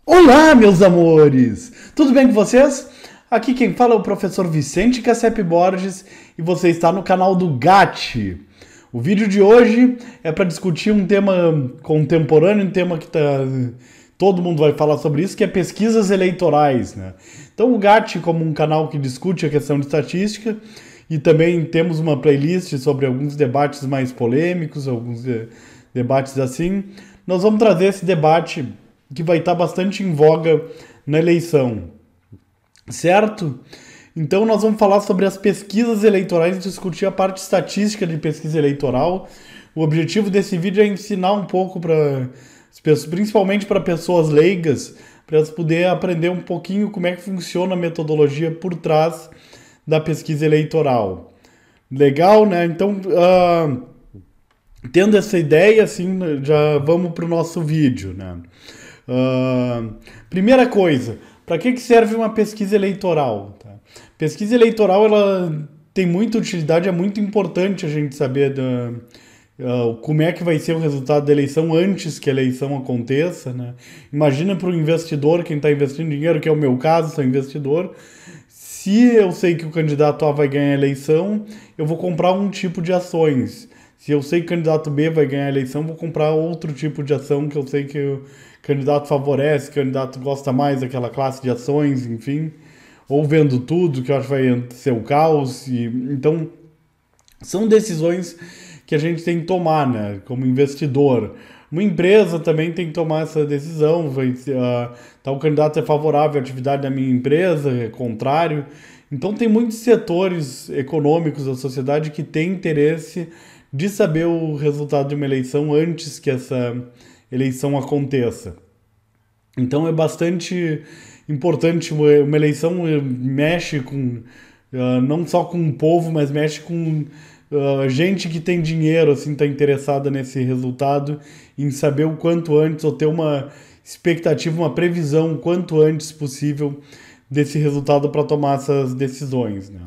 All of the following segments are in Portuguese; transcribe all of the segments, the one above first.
Olá, meus amores! Tudo bem com vocês? Aqui quem fala é o professor Vicente Cassep Borges e você está no canal do GAT. O vídeo de hoje é para discutir um tema contemporâneo, um tema que todo mundo vai falar sobre isso, que é pesquisas eleitorais, né? Então o GAT, como um canal que discute a questão de estatística, e também temos uma playlist sobre alguns debates mais polêmicos, alguns debates assim, nós vamos trazer esse debate que vai estar bastante em voga na eleição, certo? Então nós vamos falar sobre as pesquisas eleitorais e discutir a parte estatística de pesquisa eleitoral. O objetivo desse vídeo é ensinar um pouco para as pessoas, principalmente para pessoas leigas, para elas poderem aprender um pouquinho como é que funciona a metodologia por trás da pesquisa eleitoral. Legal, né? Então, tendo essa ideia, assim, já vamos para o nosso vídeo, né? Primeira coisa, para que serve uma pesquisa eleitoral? Tá? Pesquisa eleitoral ela tem muita utilidade, é muito importante a gente saber como é que vai ser o resultado da eleição antes que a eleição aconteça. Né? Imagina para o investidor, quem está investindo dinheiro, que é o meu caso, sou investidor. Se eu sei que o candidato A vai ganhar a eleição, eu vou comprar um tipo de ações. Se eu sei que o candidato B vai ganhar a eleição, vou comprar outro tipo de ação que eu sei que o candidato favorece, que o candidato gosta mais daquela classe de ações, enfim. Ou vendo tudo, que eu acho que vai ser o caos. Então, são decisões que a gente tem que tomar, né, como investidor. Uma empresa também tem que tomar essa decisão. Tal candidato é favorável à atividade da minha empresa, é contrário. Então, tem muitos setores econômicos da sociedade que têm interesse de saber o resultado de uma eleição antes que essa eleição aconteça. Então é bastante importante. Uma eleição mexe com não só com o povo, mas mexe com gente que tem dinheiro, assim, está interessada nesse resultado, em saber o quanto antes, ou ter uma expectativa, uma previsão o quanto antes possível desse resultado para tomar essas decisões, né?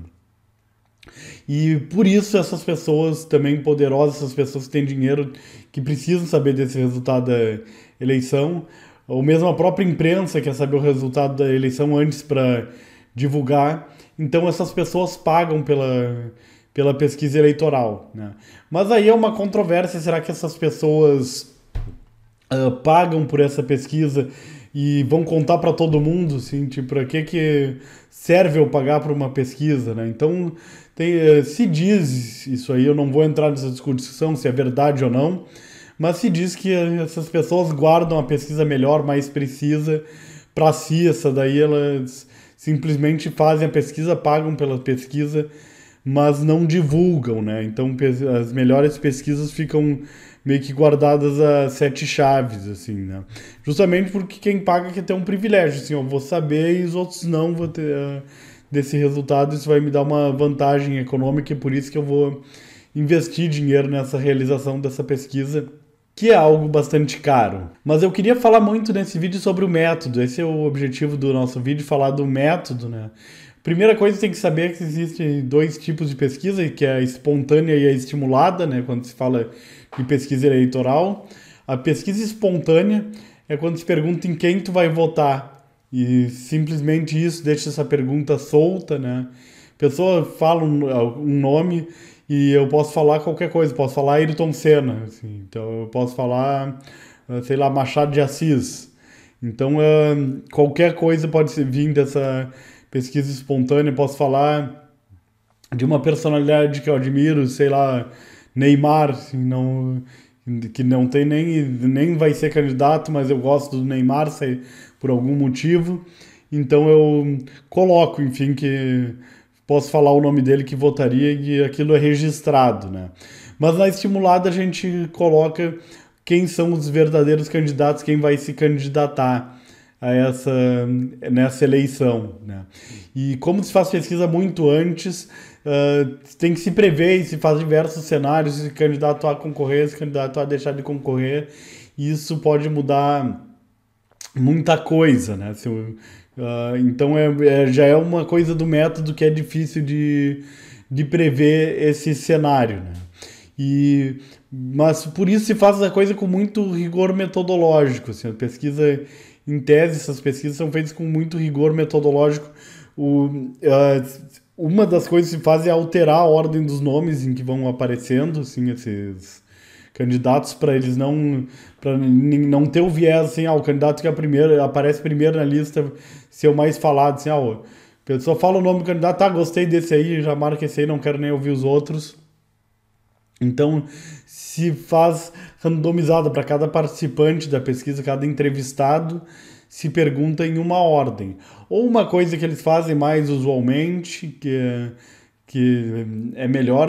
E por isso essas pessoas também poderosas, essas pessoas que têm dinheiro, que precisam saber desse resultado da eleição, ou mesmo a própria imprensa quer saber o resultado da eleição antes para divulgar. Então essas pessoas pagam pela pesquisa eleitoral, né? Mas aí é uma controvérsia, será que essas pessoas pagam por essa pesquisa e vão contar para todo mundo, assim, tipo, para que serve eu pagar por uma pesquisa, né? Então, se diz isso aí, eu não vou entrar nessa discussão se é verdade ou não, mas se diz que essas pessoas guardam a pesquisa melhor, mais precisa para si. Essa daí elas simplesmente fazem a pesquisa, pagam pela pesquisa, mas não divulgam, né? Então as melhores pesquisas ficam meio que guardadas a sete chaves, assim, né? Justamente porque quem paga quer ter um privilégio, assim, eu vou saber e os outros não vão ter desse resultado, isso vai me dar uma vantagem econômica e por isso que eu vou investir dinheiro nessa realização dessa pesquisa, que é algo bastante caro. Mas eu queria falar muito nesse vídeo sobre o método. Esse é o objetivo do nosso vídeo, falar do método, né? Primeira coisa, tem que saber que existem dois tipos de pesquisa, que é a espontânea e a estimulada, né? Quando se fala de pesquisa eleitoral. A pesquisa espontânea é quando se pergunta em quem tu vai votar. E simplesmente isso, deixa essa pergunta solta, né? A pessoa fala um nome e eu posso falar qualquer coisa. Posso falar Ayrton Senna, assim. Então eu posso falar, sei lá, Machado de Assis. Então qualquer coisa pode vir dessa pesquisa espontânea. Posso falar de uma personalidade que eu admiro, sei lá, Neymar, assim, não, que não tem nem vai ser candidato, mas eu gosto do Neymar, sei, por algum motivo. Então eu coloco, enfim, que posso falar o nome dele que votaria e aquilo é registrado, né? Mas na estimulada a gente coloca quem são os verdadeiros candidatos, quem vai se candidatar nessa eleição, né? E como se faz pesquisa muito antes, tem que se prever e se faz diversos cenários, se candidato a concorrer, se candidato a deixar de concorrer, e isso pode mudar muita coisa, né? Então já é uma coisa do método que é difícil de prever esse cenário, né? Mas por isso se faz a coisa com muito rigor metodológico, assim, a pesquisa em tese, essas pesquisas são feitas com muito rigor metodológico. Uma das coisas que se faz é alterar a ordem dos nomes em que vão aparecendo, assim, esses candidatos, para não ter o viés, assim, o candidato que aparece primeiro na lista ser o mais falado, assim, a pessoa fala o nome do candidato, gostei desse aí, já marca esse aí, não quero nem ouvir os outros. Então, se faz randomizado para cada participante da pesquisa, cada entrevistado, se pergunta em uma ordem. Ou uma coisa que eles fazem mais usualmente, que é melhor,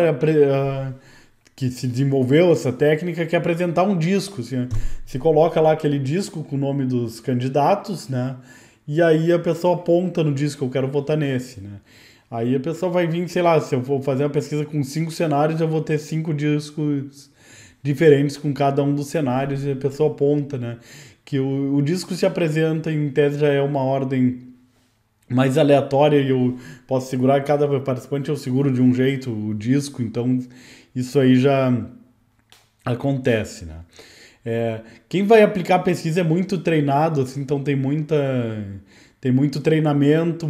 que se desenvolveu essa técnica, que é apresentar um disco. Se coloca lá aquele disco com o nome dos candidatos, né? E aí a pessoa aponta no disco, eu quero votar nesse, né? Aí a pessoa vai vir, sei lá, se eu for fazer uma pesquisa com 5 cenários, eu vou ter 5 discos diferentes com cada um dos cenários e a pessoa aponta, né? Que o disco se apresenta, em tese já é uma ordem mais aleatória e eu posso segurar, cada participante eu seguro de um jeito o disco, então isso aí já acontece, né? Quem vai aplicar a pesquisa é muito treinado, assim, então tem muito treinamento,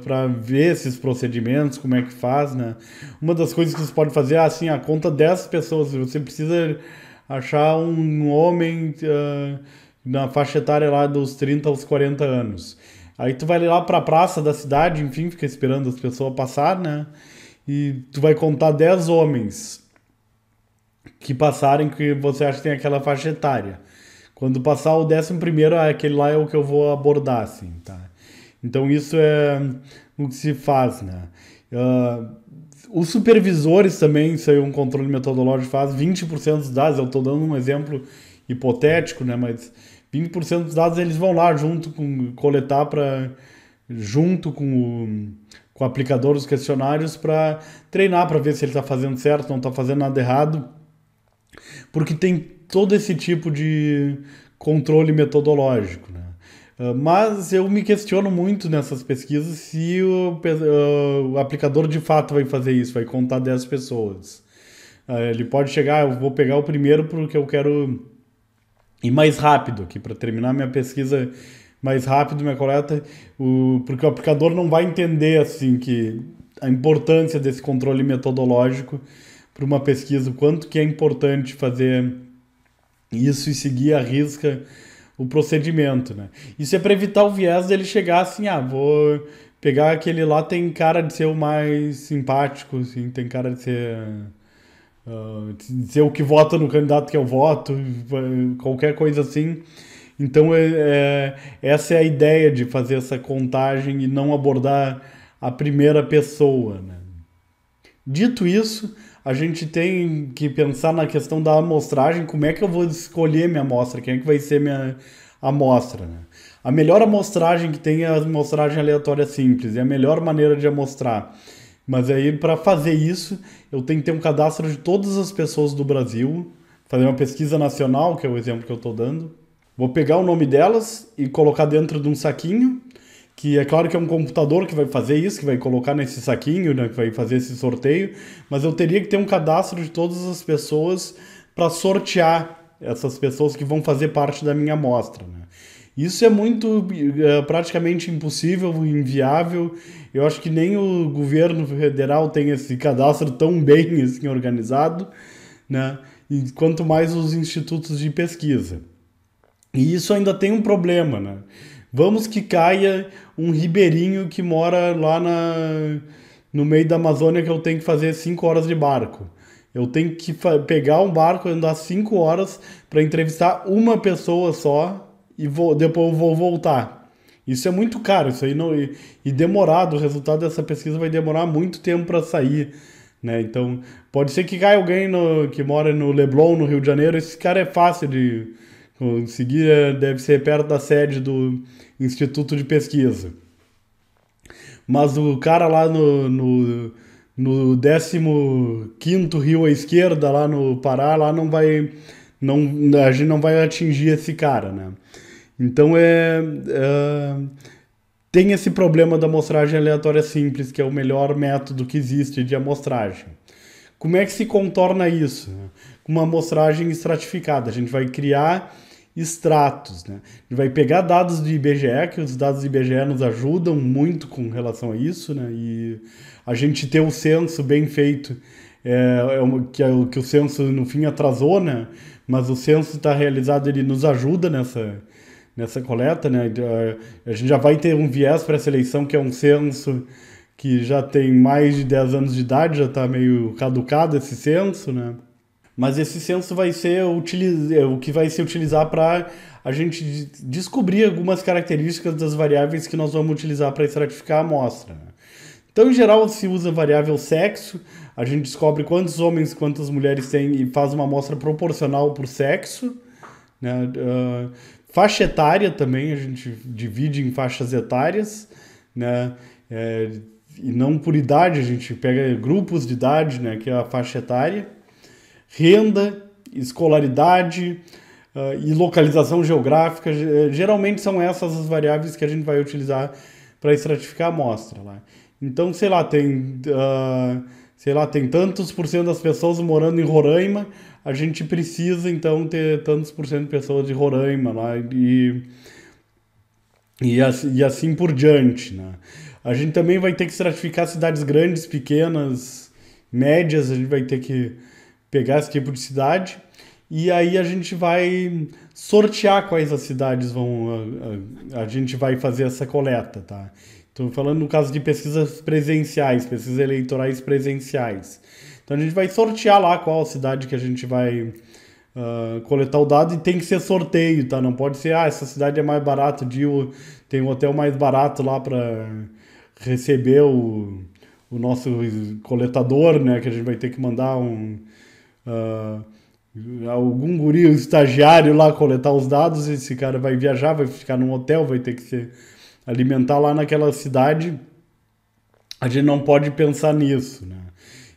para ver esses procedimentos, como é que faz, né? Uma das coisas que você pode fazer é assim, conta 10 pessoas, você precisa achar um homem na faixa etária lá dos 30 aos 40 anos. Aí tu vai lá pra praça da cidade, enfim, fica esperando as pessoas passar, né? E tu vai contar 10 homens que passarem que você acha que tem aquela faixa etária. Quando passar o 11º, aquele lá é o que eu vou abordar, assim, tá? Então isso é o que se faz, né? Os supervisores também, isso aí é um controle metodológico, faz 20% dos dados, eu estou dando um exemplo hipotético, né? Mas 20% dos dados eles vão lá junto com o aplicador dos questionários para treinar, para ver se ele está fazendo certo, não está fazendo nada errado, porque tem todo esse tipo de controle metodológico, né? Mas eu me questiono muito nessas pesquisas se o aplicador de fato vai fazer isso, vai contar 10 pessoas. Ele pode chegar, eu vou pegar o primeiro porque eu quero ir mais rápido aqui, para terminar minha pesquisa mais rápido, minha coleta, porque o aplicador não vai entender assim, que a importância desse controle metodológico para uma pesquisa, o quanto que é importante fazer isso e seguir à risca o procedimento, né? Isso é para evitar o viés dele chegar assim, vou pegar aquele lá, tem cara de ser o mais simpático, assim, tem cara de ser o que vota no candidato que eu voto, qualquer coisa assim. Então, essa é a ideia de fazer essa contagem e não abordar a primeira pessoa, né? Dito isso, a gente tem que pensar na questão da amostragem, como é que eu vou escolher minha amostra, quem é que vai ser minha amostra, né? A melhor amostragem que tem é a amostragem aleatória simples, é a melhor maneira de amostrar. Mas aí, para fazer isso, eu tenho que ter um cadastro de todas as pessoas do Brasil, fazer uma pesquisa nacional, que é o exemplo que eu estou dando. Vou pegar o nome delas e colocar dentro de um saquinho, que é claro que é um computador que vai fazer isso, que vai colocar nesse saquinho, né, que vai fazer esse sorteio, mas eu teria que ter um cadastro de todas as pessoas para sortear essas pessoas que vão fazer parte da minha amostra, né? Isso é praticamente impossível, inviável. Eu acho que nem o governo federal tem esse cadastro tão bem assim, organizado, né? E quanto mais os institutos de pesquisa. E isso ainda tem um problema, né? Vamos que caia um ribeirinho que mora lá no meio da Amazônia, que eu tenho que fazer 5 horas de barco. Eu tenho que pegar um barco e andar 5 horas para entrevistar uma pessoa só e depois eu vou voltar. Isso é muito caro, isso aí não, e demorado, o resultado dessa pesquisa vai demorar muito tempo para sair, né? Então, pode ser que caia alguém que mora no Leblon, no Rio de Janeiro, esse cara é fácil de conseguir, deve ser perto da sede do Instituto de Pesquisa. Mas o cara lá no 15º rio à esquerda, lá no Pará, lá a gente não vai atingir esse cara, né? Então tem esse problema da amostragem aleatória simples, que é o melhor método que existe de amostragem. Como é que se contorna isso? Com uma amostragem estratificada. A gente vai criar estratos, né? A gente vai pegar dados do IBGE, que os dados do IBGE nos ajudam muito com relação a isso, né? E a gente ter o censo bem feito, que o censo no fim atrasou, né? Mas o censo está realizado, ele nos ajuda nessa coleta, né? A gente já vai ter um viés para essa eleição, que é um censo que já tem mais de 10 anos de idade, já está meio caducado esse censo, né? Mas esse censo vai ser o que vai se utilizar para a gente descobrir algumas características das variáveis que nós vamos utilizar para estratificar a amostra, né? Então, em geral, se usa a variável sexo, a gente descobre quantos homens e quantas mulheres tem e faz uma amostra proporcional por sexo, né? Faixa etária também, a gente divide em faixas etárias, né? E não por idade, a gente pega grupos de idade, né? Que é a faixa etária. Renda, escolaridade e localização geográfica, geralmente são essas as variáveis que a gente vai utilizar para estratificar a amostra lá. Então, sei lá, tem tantos por cento das pessoas morando em Roraima, a gente precisa, então, ter tantos por cento de pessoas de Roraima lá e assim por diante, né? A gente também vai ter que estratificar cidades grandes, pequenas, médias, a gente vai ter que pegar esse tipo de cidade e aí a gente vai sortear quais as cidades a gente vai fazer essa coleta, tá? Estou falando no caso de pesquisas presenciais, pesquisas eleitorais presenciais. Então a gente vai sortear lá qual cidade que a gente vai coletar o dado e tem que ser sorteio, tá? Não pode ser, essa cidade é mais barato, tem um hotel mais barato lá para receber o nosso coletador, né? Que a gente vai ter que mandar algum guri, um estagiário lá coletar os dados. Esse cara vai viajar, vai ficar num hotel, vai ter que se alimentar lá naquela cidade. A gente não pode pensar nisso, né?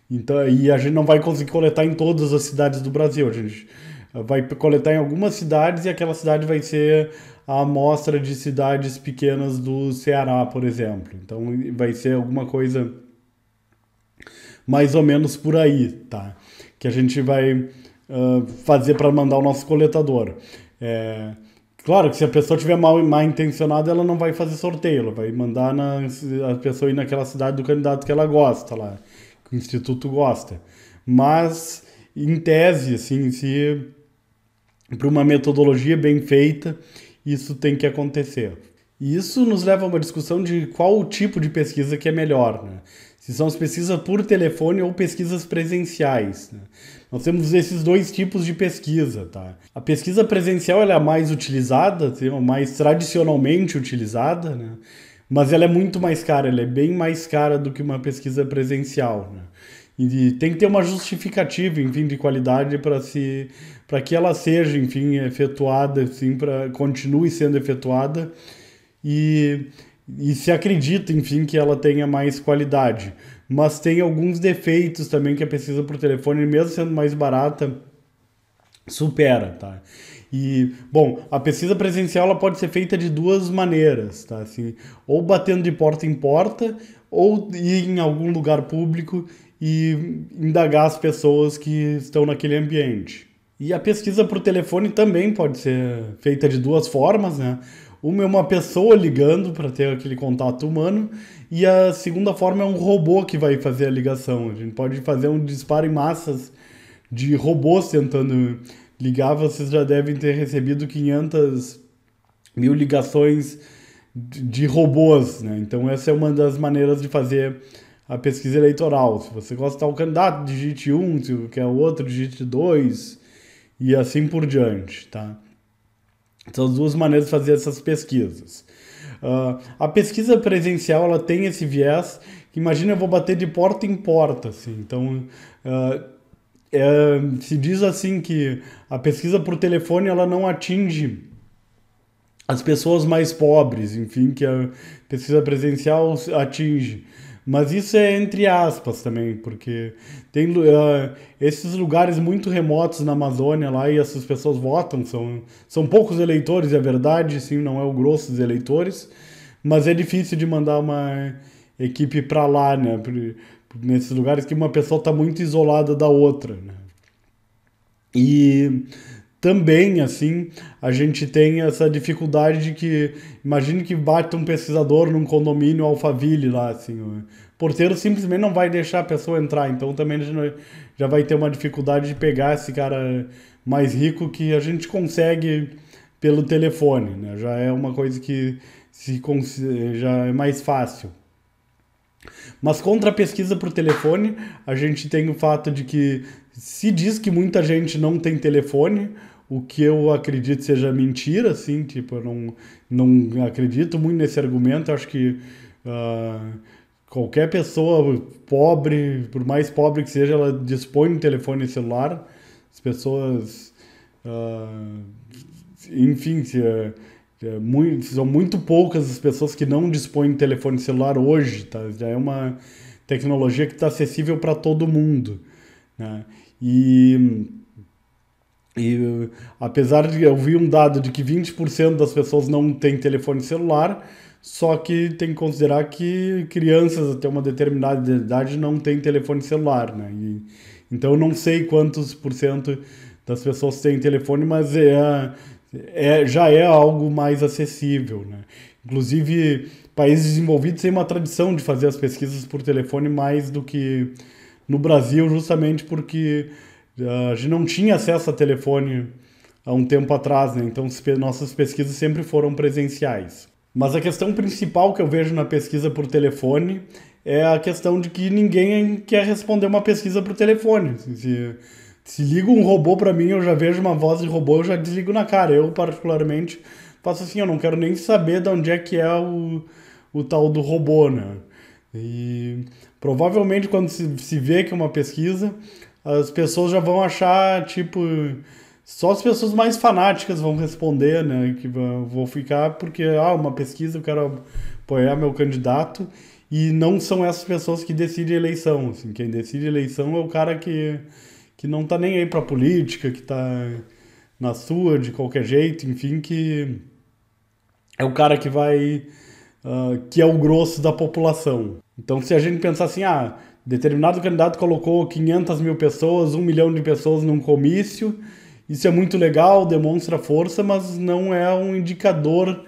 Então, e a gente não vai conseguir coletar em todas as cidades do Brasil. A gente vai coletar em algumas cidades e aquela cidade vai ser a amostra de cidades pequenas do Ceará, por exemplo. Então vai ser alguma coisa mais ou menos por aí, tá? Que a gente vai fazer para mandar o nosso coletador. Claro que se a pessoa estiver mal intencionada, ela não vai fazer sorteio, ela vai mandar a pessoa ir naquela cidade do candidato que ela gosta lá, que o Instituto gosta. Mas, em tese, assim, se para uma metodologia bem feita, isso tem que acontecer. E isso nos leva a uma discussão de qual o tipo de pesquisa que é melhor, né? Se são as pesquisas por telefone ou pesquisas presenciais, né? Nós temos esses dois tipos de pesquisa, tá? A pesquisa presencial ela é a mais utilizada, mais tradicionalmente utilizada, né? Mas ela é muito mais cara, ela é bem mais cara do que uma pesquisa presencial, né? E tem que ter uma justificativa, enfim, de qualidade para que ela seja, enfim, efetuada, assim, continue sendo efetuada e se acredita, enfim, que ela tenha mais qualidade. Mas tem alguns defeitos também que a pesquisa por telefone, mesmo sendo mais barata, supera, tá? E, bom, a pesquisa presencial ela pode ser feita de duas maneiras, tá? Assim, ou batendo de porta em porta, ou ir em algum lugar público e indagar as pessoas que estão naquele ambiente. E a pesquisa por telefone também pode ser feita de duas formas, né? Uma é uma pessoa ligando para ter aquele contato humano e a segunda forma é um robô que vai fazer a ligação. A gente pode fazer um disparo em massas de robôs tentando ligar. Vocês já devem ter recebido 500 mil ligações de robôs, né? Então essa é uma das maneiras de fazer a pesquisa eleitoral. Se você gosta de tal candidato, digite 1, se quer o outro, digite 2 e assim por diante, tá? São as duas maneiras de fazer essas pesquisas. A pesquisa presencial ela tem esse viés que, imagina, eu vou bater de porta em porta. Assim. Então, se diz assim que a pesquisa por telefone ela não atinge as pessoas mais pobres, enfim, que a pesquisa presencial atinge. Mas isso é entre aspas também, porque tem esses lugares muito remotos na Amazônia lá e essas pessoas votam, são poucos eleitores, é verdade, sim, não é o grosso dos eleitores, mas é difícil de mandar uma equipe para lá, né, nesses lugares que uma pessoa está muito isolada da outra, né. E também, assim, a gente tem essa dificuldade de que, imagine que bate um pesquisador num condomínio Alphaville lá, assim, o porteiro simplesmente não vai deixar a pessoa entrar, então também a gente já vai ter uma dificuldade de pegar esse cara mais rico que a gente consegue pelo telefone, né? Já é uma coisa que já é mais fácil. Mas contra a pesquisa por telefone, a gente tem o fato de que se diz que muita gente não tem telefone, o que eu acredito seja mentira, assim, tipo, eu não acredito muito nesse argumento, eu acho que ah, qualquer pessoa pobre, por mais pobre que seja, ela dispõe de um telefone celular, as pessoas, ah, enfim, são muito poucas as pessoas que não dispõem de telefone celular hoje, tá? Já é uma tecnologia que está acessível para todo mundo, né? E, apesar de eu vi um dado de que 20% das pessoas não têm telefone celular, só que tem que considerar que crianças até uma determinada idade não têm telefone celular, né? Então eu não sei quantos por cento das pessoas têm telefone, mas já é algo mais acessível, né? Inclusive, países desenvolvidos têm uma tradição de fazer as pesquisas por telefone mais do que no Brasil, justamente porque a gente não tinha acesso a telefone há um tempo atrás, né? Então nossas pesquisas sempre foram presenciais. Mas a questão principal que eu vejo na pesquisa por telefone é a questão de que ninguém quer responder uma pesquisa por telefone. Se liga um robô para mim, eu já vejo uma voz de robô, eu já desligo na cara. Eu, particularmente, faço assim, eu não quero nem saber de onde é que é o tal do robô, né? E provavelmente quando se vê que é uma pesquisa, as pessoas já vão achar, tipo, só as pessoas mais fanáticas vão responder, né? Que vão ficar porque, uma pesquisa, eu quero apoiar meu candidato. E não são essas pessoas que decidem a eleição, assim. Quem decide a eleição é o cara que não tá nem aí pra política, que tá na sua de qualquer jeito, enfim, que é o cara que vai, que é o grosso da população. Então, se a gente pensar assim, determinado candidato colocou 500 mil pessoas, 1 milhão de pessoas num comício, isso é muito legal, demonstra força, mas não é um indicador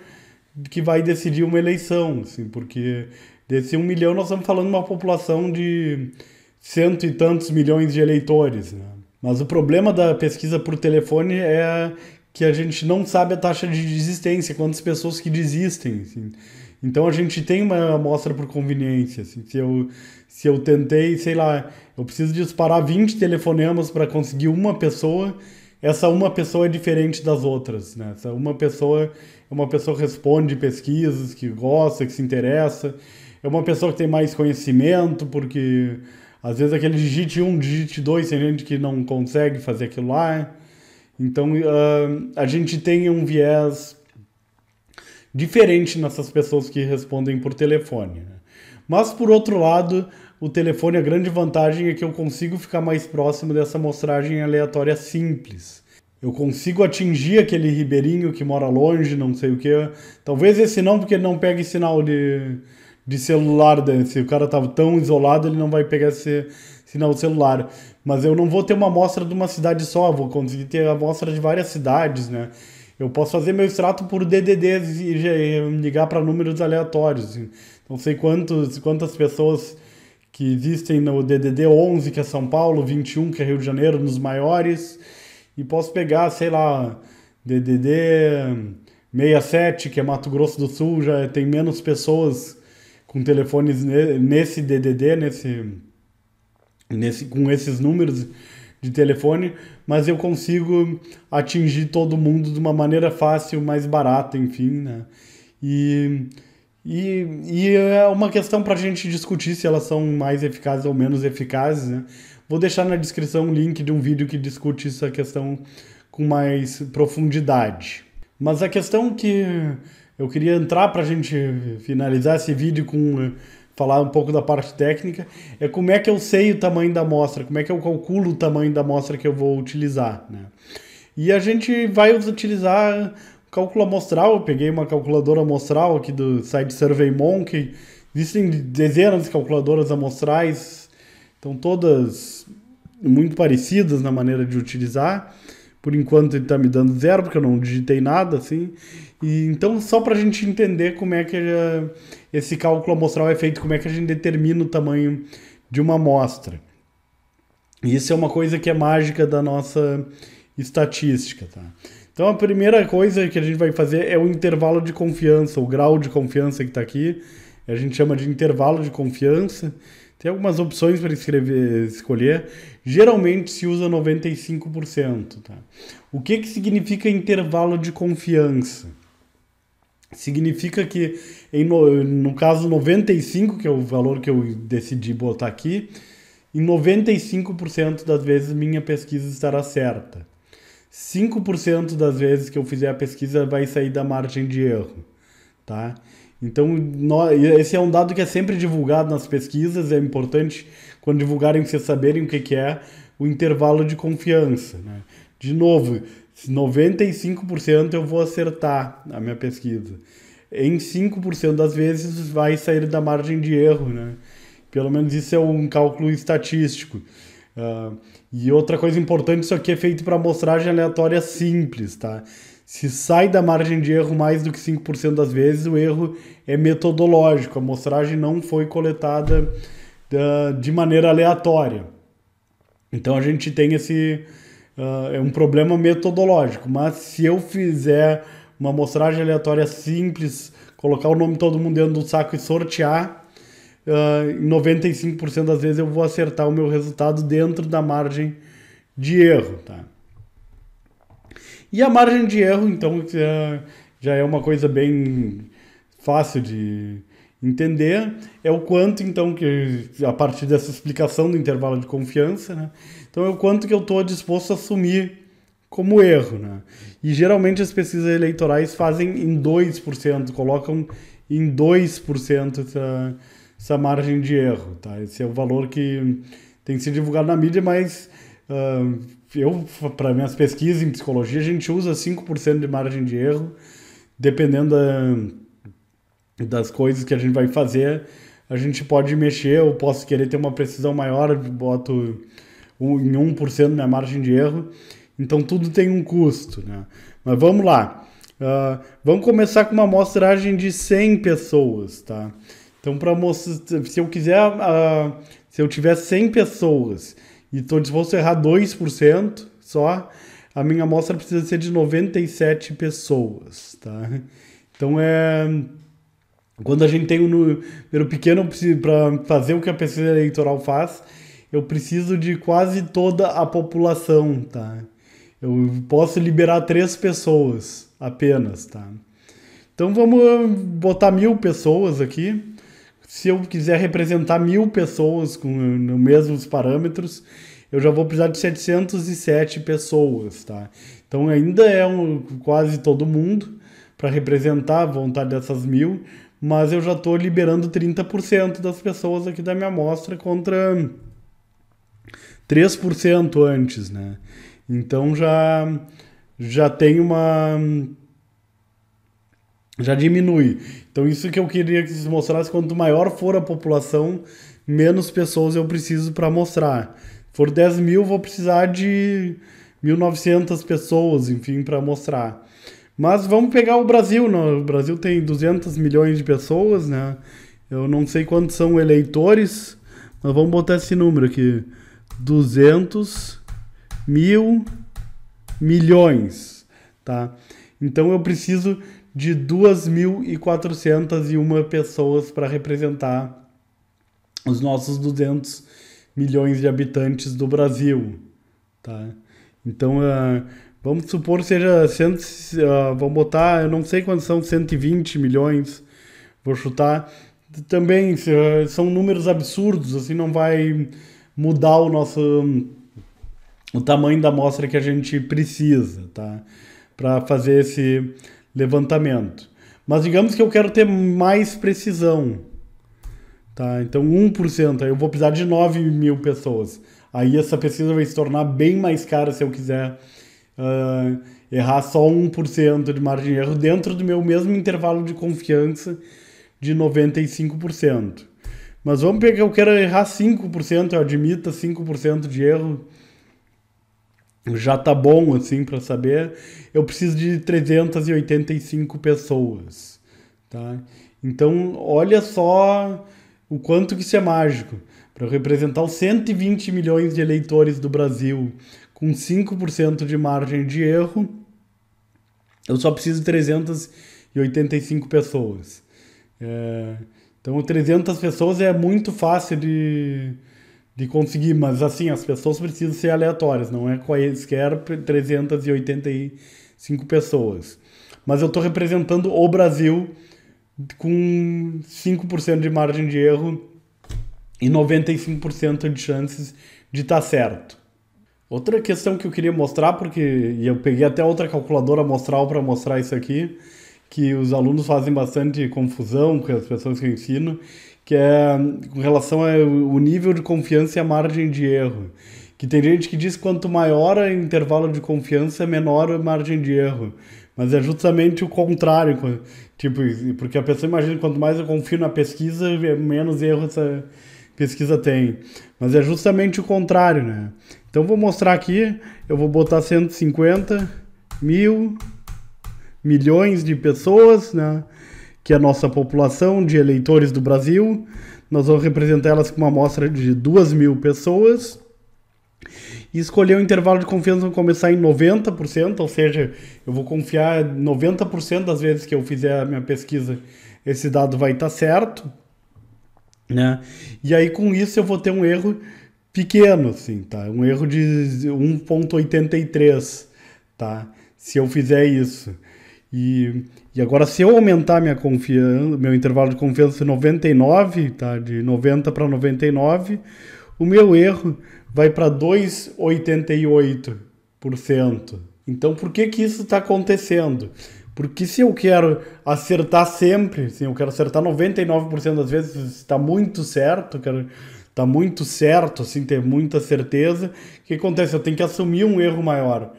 que vai decidir uma eleição, assim, porque desse 1 milhão nós estamos falando de uma população de cento e tantos milhões de eleitores, né? Mas o problema da pesquisa por telefone é que a gente não sabe a taxa de desistência, quantas pessoas que desistem, assim. Então a gente tem uma amostra por conveniência, assim. Se eu tentei, sei lá, eu preciso disparar 20 telefonemas para conseguir uma pessoa, essa uma pessoa é diferente das outras, né? Essa uma pessoa é uma pessoa que responde pesquisas, que gosta, que se interessa, é uma pessoa que tem mais conhecimento, porque às vezes aquele digite 1, digite 2, tem gente que não consegue fazer aquilo lá. Então a gente tem um viés diferente nessas pessoas que respondem por telefone, né? Mas, por outro lado, o telefone, a grande vantagem é que eu consigo ficar mais próximo dessa amostragem aleatória simples. Eu consigo atingir aquele ribeirinho que mora longe, não sei o que. Talvez esse não, porque ele não pega sinal de celular, né? Se o cara tá tão isolado, ele não vai pegar esse sinal de celular. Mas eu não vou ter uma amostra de uma cidade só, vou conseguir ter a amostra de várias cidades, né? Eu posso fazer meu extrato por DDDs e ligar para números aleatórios. Não sei quantas pessoas que existem no DDD 11, que é São Paulo, 21, que é Rio de Janeiro, nos maiores. E posso pegar, sei lá, DDD 67, que é Mato Grosso do Sul, já tem menos pessoas com telefones nesse DDD, com esses números de telefone, mas eu consigo atingir todo mundo de uma maneira fácil, mais barata, enfim, né? E é uma questão para a gente discutir se elas são mais eficazes ou menos eficazes, né? Vou deixar na descrição um link de um vídeo que discute essa questão com mais profundidade. Mas a questão que eu queria entrar para a gente finalizar esse vídeo com falar um pouco da parte técnica, é como é que eu sei o tamanho da amostra, como é que eu calculo o tamanho da amostra que eu vou utilizar, né? E a gente vai utilizar cálculo amostral. Eu peguei uma calculadora amostral aqui do site SurveyMonkey. Existem dezenas de calculadoras amostrais, estão todas muito parecidas na maneira de utilizar, Por enquanto ele está me dando 0, porque eu não digitei nada, assim. E, então, só para a gente entender como é que esse cálculo amostral é feito, como é que a gente determina o tamanho de uma amostra. E isso é uma coisa que é mágica da nossa estatística, tá? Então, a primeira coisa que a gente vai fazer é o intervalo de confiança, o grau de confiança que está aqui. A gente chama de intervalo de confiança. Tem algumas opções para escolher. Geralmente se usa 95%. Tá? O que significa intervalo de confiança? Significa que, no caso 95, que é o valor que eu decidi botar aqui, em 95% das vezes minha pesquisa estará certa. 5% das vezes que eu fizer a pesquisa vai sair da margem de erro. Tá? Então, esse é um dado que é sempre divulgado nas pesquisas, é importante quando divulgarem vocês saberem o que é o intervalo de confiança. Né? De novo, 95% eu vou acertar a minha pesquisa. Em 5% das vezes vai sair da margem de erro. Né? Pelo menos isso é um cálculo estatístico. E outra coisa importante, isso aqui é feito para amostragem aleatória simples. Tá? Se sai da margem de erro mais do que 5% das vezes, o erro é metodológico. A amostragem não foi coletada de maneira aleatória. Então a gente tem é um problema metodológico. Mas se eu fizer uma amostragem aleatória simples, colocar o nome de todo mundo dentro do saco e sortear, em 95% das vezes eu vou acertar o meu resultado dentro da margem de erro. Tá? E a margem de erro, então, já é uma coisa bem fácil de entender. É o quanto, então, que a partir dessa explicação do intervalo de confiança, né? Então, é o quanto que eu estou disposto a assumir como erro. Né? E geralmente as pesquisas eleitorais fazem em 2%, colocam em 2% essa margem de erro. Tá? Esse é o valor que tem sido divulgado na mídia, mas... para minhas pesquisas em psicologia, a gente usa 5% de margem de erro, dependendo das coisas que a gente vai fazer. A gente pode mexer, eu posso querer ter uma precisão maior, boto em 1% minha margem de erro. Então tudo tem um custo. Né? Mas vamos lá. Vamos começar com uma amostragem de 100 pessoas. Tá? Então, se eu quiser, se eu tiver 100 pessoas e estou disposto a errar 2% só, a minha amostra precisa ser de 97 pessoas, tá? Então, quando a gente tem um número pequeno para fazer o que a pesquisa eleitoral faz, eu preciso de quase toda a população, tá? Eu posso liberar 3 pessoas apenas, tá? Então, vamos botar 1.000 pessoas aqui. Se eu quiser representar 1.000 pessoas com os mesmos parâmetros, eu já vou precisar de 707 pessoas, tá? Então ainda é quase todo mundo para representar a vontade dessas 1.000, mas eu já estou liberando 30% das pessoas aqui da minha amostra contra 3% antes, né? Então já tem já diminui. Então isso que eu queria que vocês mostrassem, quanto maior for a população, menos pessoas eu preciso para mostrar. Se for 10.000, vou precisar de 1.900 pessoas, enfim, para mostrar. Mas vamos pegar o Brasil, né? O Brasil tem 200 milhões de pessoas, né? Eu não sei quantos são eleitores, mas vamos botar esse número aqui. 200 mil milhões, tá? Então eu preciso de 2.401 pessoas para representar os nossos 200 milhões de habitantes do Brasil, tá? Então, vamos supor que seja, vamos botar, eu não sei quantos são, 120 milhões, vou chutar. Também são números absurdos, assim não vai mudar o tamanho da amostra que a gente precisa, tá? Para fazer esse levantamento. Mas digamos que eu quero ter mais precisão, tá? Então 1%, aí eu vou precisar de 9.000 pessoas. Aí essa pesquisa vai se tornar bem mais cara se eu quiser errar só 1% de margem de erro dentro do meu mesmo intervalo de confiança de 95%. Mas vamos pegar, eu quero errar 5%, eu admito 5% de erro. já tá bom, assim, para saber. Eu preciso de 385 pessoas, tá? Então, olha só o quanto que isso é mágico. Para representar os 120 milhões de eleitores do Brasil com 5% de margem de erro, eu só preciso de 385 pessoas. É, então, 300 pessoas é muito fácil de conseguir, mas assim, as pessoas precisam ser aleatórias, não é quaisquer 385 pessoas. Mas eu estou representando o Brasil com 5% de margem de erro e 95% de chances de estar certo. Outra questão que eu queria mostrar, porque e eu peguei até outra calculadora amostral para mostrar isso aqui, que os alunos fazem bastante confusão com as pessoas que eu ensino, que é com relação ao nível de confiança e a margem de erro. Que tem gente que diz que quanto maior o intervalo de confiança, menor a margem de erro. Mas é justamente o contrário. Tipo, porque a pessoa imagina que quanto mais eu confio na pesquisa, menos erro essa pesquisa tem. Mas é justamente o contrário, né? Então vou mostrar aqui, eu vou botar 150 mil milhões de pessoas, né? Que é a nossa população de eleitores do Brasil. Nós vamos representar elas com uma amostra de 2.000 pessoas. E escolher o intervalo de confiança, vamos começar em 90%, ou seja, eu vou confiar 90% das vezes que eu fizer a minha pesquisa, esse dado vai estar certo, né? E aí com isso eu vou ter um erro pequeno, assim, tá? Um erro de 1,83, tá? Se eu fizer isso. E agora, se eu aumentar minha confiança, meu intervalo de confiança de 99, tá? De 90 para 99, o meu erro vai para 2,88%. Então, por que que isso está acontecendo? Porque se eu quero acertar sempre, se eu quero acertar 99% das vezes, está muito certo, quero tá muito certo, assim, ter muita certeza, o que acontece? Eu tenho que assumir um erro maior.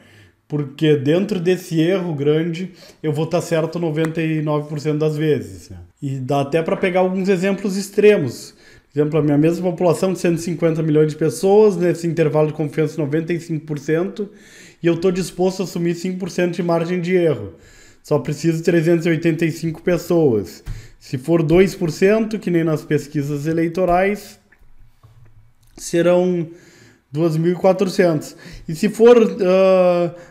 Porque dentro desse erro grande, eu vou estar certo 99% das vezes, né? E dá até para pegar alguns exemplos extremos. Por exemplo, a minha mesma população de 150 milhões de pessoas, nesse intervalo de confiança 95%, e eu estou disposto a assumir 5% de margem de erro. Só preciso de 385 pessoas. Se for 2%, que nem nas pesquisas eleitorais, serão 2.400. E se for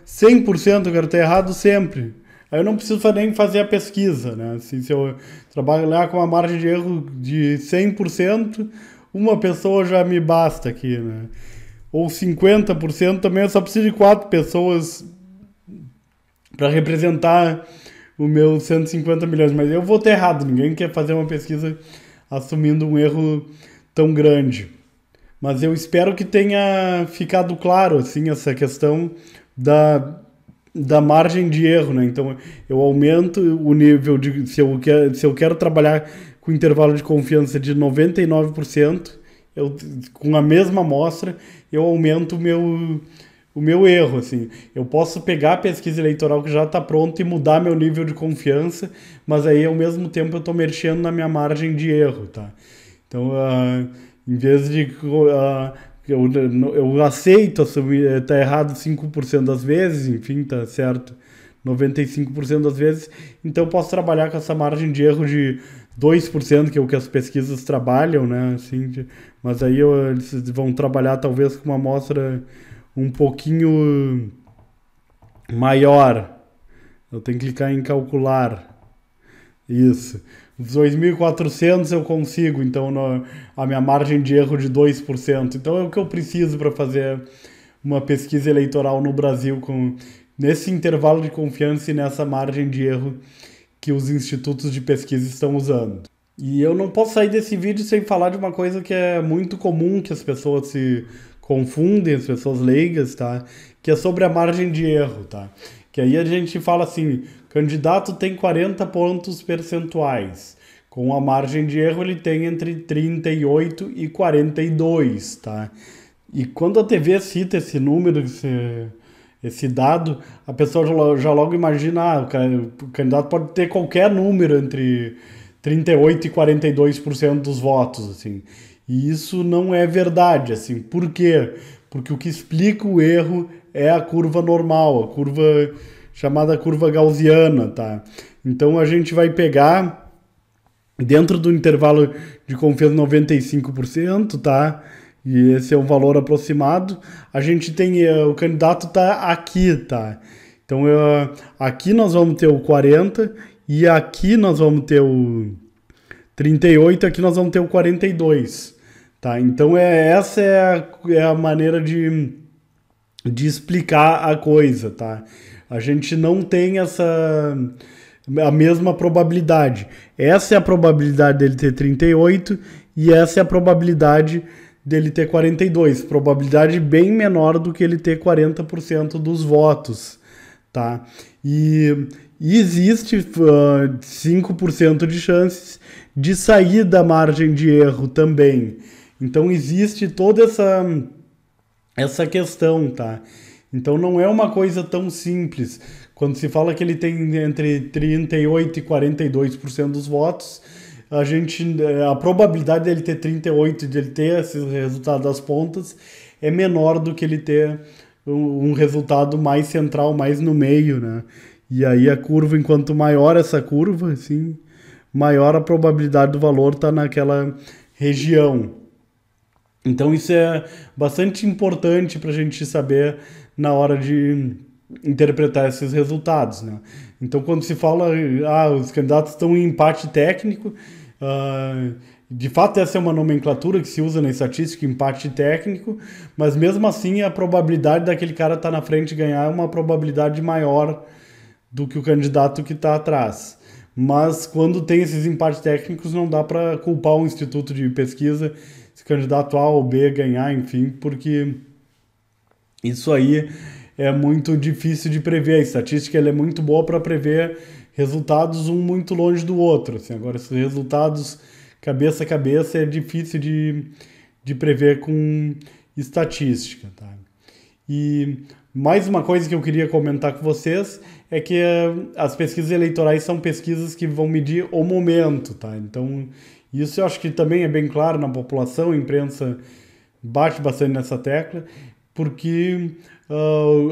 100%, eu quero ter errado sempre. Aí eu não preciso nem fazer a pesquisa, né? Assim, se eu trabalhar com uma margem de erro de 100%, uma pessoa já me basta aqui, né? Ou 50% também, eu só preciso de 4 pessoas para representar o meu 150 milhões. Mas eu vou ter errado, ninguém quer fazer uma pesquisa assumindo um erro tão grande. Mas eu espero que tenha ficado claro, assim, essa questão da margem de erro, né? Então, eu aumento o nível de... Se eu quero trabalhar com intervalo de confiança de 99%, com a mesma amostra, eu aumento o meu erro, assim. Eu posso pegar a pesquisa eleitoral que já está pronta e mudar meu nível de confiança, mas aí, ao mesmo tempo, eu estou mexendo na minha margem de erro, tá? Então, em vez de... eu aceito assumir, tá errado 5% das vezes, enfim, tá certo 95% das vezes, então eu posso trabalhar com essa margem de erro de 2%, que é o que as pesquisas trabalham, né, assim, mas aí eles vão trabalhar talvez com uma amostra um pouquinho maior. Eu tenho que clicar em calcular. Isso. 2.400 eu consigo, então a minha margem de erro de 2%. Então é o que eu preciso para fazer uma pesquisa eleitoral no Brasil nesse intervalo de confiança e nessa margem de erro que os institutos de pesquisa estão usando. E eu não posso sair desse vídeo sem falar de uma coisa que é muito comum, que as pessoas se confundem, as pessoas leigas, tá? Que é sobre a margem de erro, tá? Que aí a gente fala assim, candidato tem 40 pontos percentuais. Com a margem de erro ele tem entre 38 e 42, tá? E quando a TV cita esse número, esse dado, a pessoa já logo imagina, o candidato pode ter qualquer número entre 38 e 42% dos votos, assim. E isso não é verdade, assim. Por quê? Porque o que explica o erro é a curva normal, a curva chamada curva gaussiana, tá? Então a gente vai pegar dentro do intervalo de confiança 95%, tá? E esse é um valor aproximado. A gente tem, o candidato tá aqui, tá? Então aqui nós vamos ter o 40 e aqui nós vamos ter o 38, aqui nós vamos ter o 42, tá? Então essa é a maneira de explicar a coisa, tá? A gente não tem a mesma probabilidade. Essa é a probabilidade dele ter 38 e essa é a probabilidade dele ter 42. Probabilidade bem menor do que ele ter 40% dos votos, tá? E existe 5% de chances de sair da margem de erro também. Então existe toda essa questão, tá? Então não é uma coisa tão simples. Quando se fala que ele tem entre 38% e 42% dos votos, a probabilidade dele ter 38%, de ele ter esse resultado das pontas, é menor do que ele ter um resultado mais central, mais no meio, né? E aí a curva, enquanto maior essa curva, assim, maior a probabilidade do valor estar naquela região. Então isso é bastante importante para a gente saber na hora de interpretar esses resultados, né? Então quando se fala, os candidatos estão em empate técnico, de fato essa é uma nomenclatura que se usa na estatística, empate técnico, mas mesmo assim a probabilidade daquele cara estar na frente e ganhar é uma probabilidade maior do que o candidato que está atrás. Mas quando tem esses empates técnicos não dá para culpar um instituto de pesquisa se candidato A ou B ganhar, enfim, porque isso aí é muito difícil de prever. A estatística ela é muito boa para prever resultados um muito longe do outro. Assim. Agora, esses resultados cabeça a cabeça é difícil de prever com estatística. Tá? E mais uma coisa que eu queria comentar com vocês é que as pesquisas eleitorais são pesquisas que vão medir o momento. Tá? Então, isso eu acho que também é bem claro na população, a imprensa bate bastante nessa tecla, porque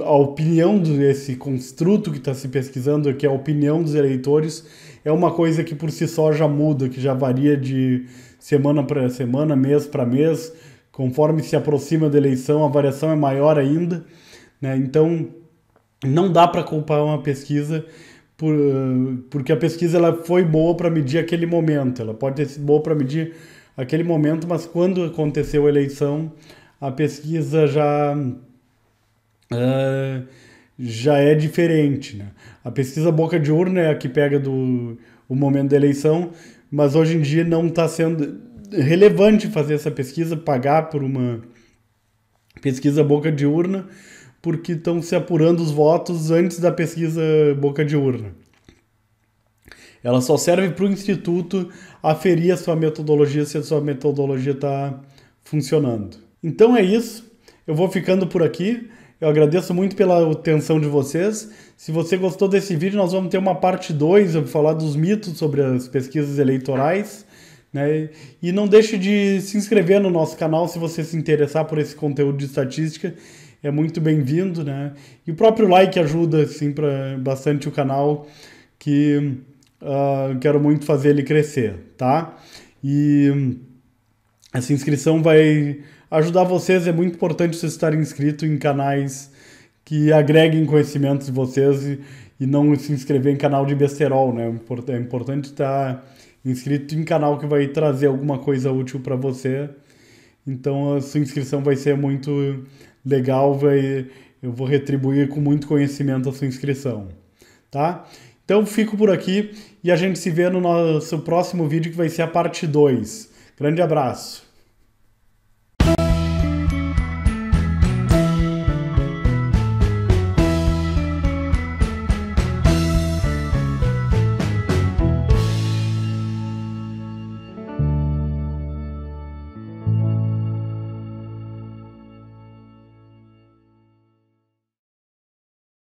a opinião desse construto que está se pesquisando, que é a opinião dos eleitores, é uma coisa que por si só já muda, que já varia de semana para semana, mês para mês, conforme se aproxima da eleição, a variação é maior ainda, né? Então, não dá para culpar uma pesquisa porque a pesquisa ela foi boa para medir aquele momento, ela pode ter sido boa para medir aquele momento, mas quando aconteceu a eleição, a pesquisa já é diferente, né? A pesquisa boca de urna é a que pega o momento da eleição, mas hoje em dia não está sendo relevante fazer essa pesquisa, pagar por uma pesquisa boca de urna, porque estão se apurando os votos antes da pesquisa boca de urna. Ela só serve para o instituto aferir a sua metodologia, se a sua metodologia está funcionando. Então é isso, eu vou ficando por aqui. Eu agradeço muito pela atenção de vocês. Se você gostou desse vídeo, nós vamos ter uma parte 2, eu vou falar dos mitos sobre as pesquisas eleitorais, né? E não deixe de se inscrever no nosso canal se você se interessar por esse conteúdo de estatística. É muito bem-vindo, né? E o próprio like ajuda assim, bastante o canal, que quero muito fazer ele crescer, tá? E essa inscrição vai ajudar vocês, é muito importante vocês estarem inscritos em canais que agreguem conhecimentos de vocês e não se inscrever em canal de besterol, né? É importante estar inscrito em canal que vai trazer alguma coisa útil para você. Então a sua inscrição vai ser muito legal, eu vou retribuir com muito conhecimento a sua inscrição, tá? Então fico por aqui e a gente se vê no nosso próximo vídeo, que vai ser a parte 2. Grande abraço!